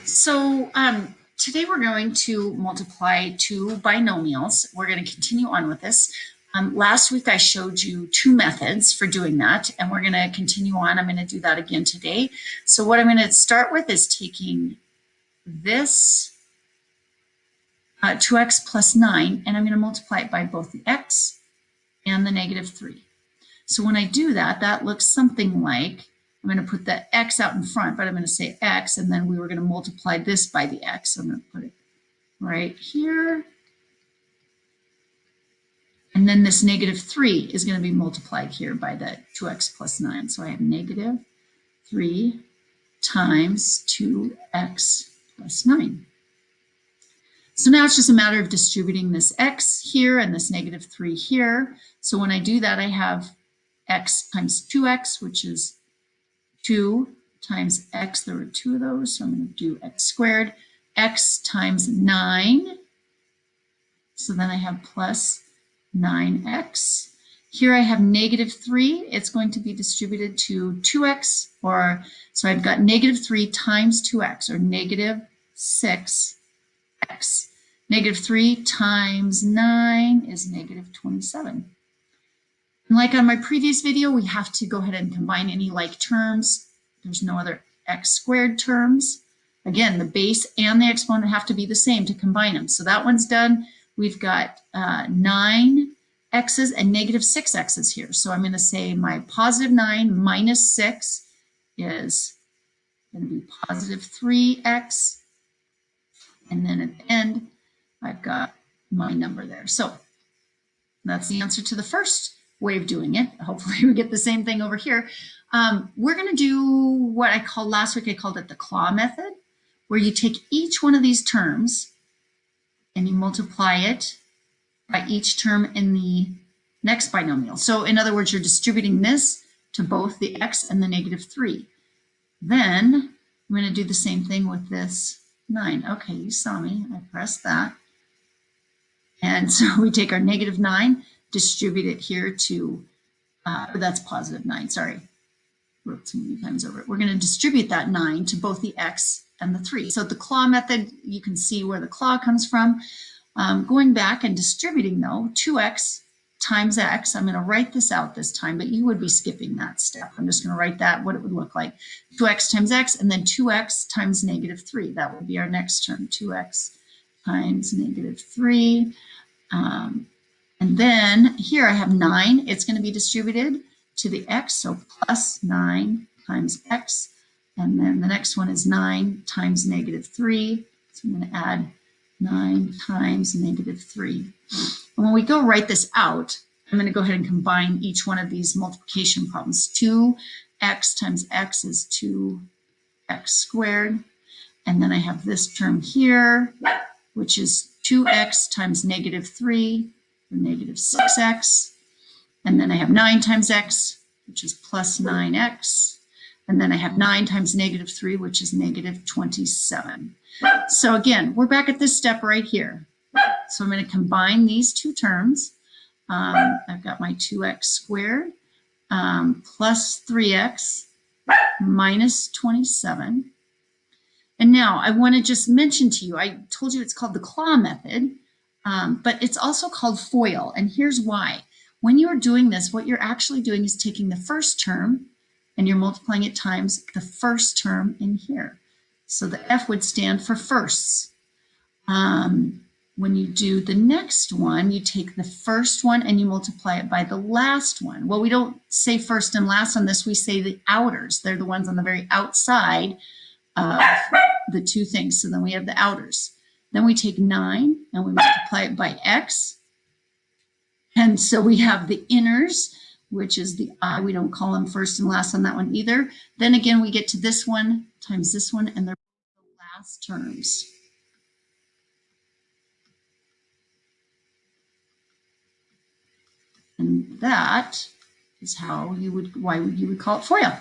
So today we're going to multiply two binomials. We're going to continue on with this. Last week I showed you two methods for doing that, and we're going to continue on. I'm going to do that again today. So what I'm going to start with is taking this 2x plus 9, and I'm going to multiply it by both the x and the negative 3. So when I do that, that looks something like, I'm going to put the x out in front, but I'm going to say x, and then we were going to multiply this by the x. So I'm going to put it right here. And then this negative 3 is going to be multiplied here by the 2x plus 9. So I have negative 3 times 2x plus 9. So now it's just a matter of distributing this x here and this negative 3 here. So when I do that, I have x times 2x, which is 2 times x. There were two of those, so I'm going to do x squared. X times 9. So then I have plus 9x. Here I have negative 3. It's going to be distributed to 2x, so I've got negative 3 times 2x, or negative 6x. Negative 3 times 9 is negative 27. And like on my previous video, we have to go ahead and combine any like terms. There's no other x squared terms. Again, the base and the exponent have to be the same to combine them. So that one's done. We've got 9 x's and negative 6 x's here. So I'm going to say my positive 9 minus 6 is going to be positive 3x. And then at the end, I've got my number there. So that's the answer to the first way of doing it. Hopefully we get the same thing over here. We're going to do what I called last week, I called it the claw method, where you take each one of these terms and you multiply it by each term in the next binomial. So in other words, you're distributing this to both the x and the negative 3. Then I'm going to do the same thing with this 9. Okay, you saw me. I pressed that. And so we take our negative 9, distribute it here to, that's positive 9, sorry. Wrote so many times over it. We're going to distribute that 9 to both the x and the 3. So the claw method, you can see where the claw comes from. Going back and distributing, though, 2x times x. I'm going to write this out this time, but you would be skipping that step. I'm just going to write that, what it would look like. 2x times x, and then 2x times negative 3. That would be our next term, 2x times negative 3. And then here I have 9. It's going to be distributed to the x, so plus 9 times x. And then the next one is 9 times negative 3. So I'm going to add 9 times negative 3. And when we go write this out, I'm going to go ahead and combine each one of these multiplication problems. 2x times x is 2x squared. And then I have this term here, which is 2x times negative 3, or negative 6x. And then I have 9 times x, which is plus 9x. And then I have 9 times negative 3, which is negative 27. So again, we're back at this step right here. So I'm going to combine these two terms. I've got my 2x squared plus 3x minus 27. And now I want to just mention to you, I told you it's called the claw method, but it's also called FOIL. And here's why. When you're doing this, what you're actually doing is taking the first term and you're multiplying it times the first term in here. So the F would stand for firsts. When you do the next one, you take the first one and you multiply it by the last one. Well, we don't say first and last on this, we say the outers. They're the ones on the very outside of the two things. So then we have the outers. Then we take 9 and we multiply it by x. And so we have the inners, which is the I. We don't call them first and last on that one either. Then again, we get to this one times this one, and they're the last terms. And that is how you would, why you would call it FOIL.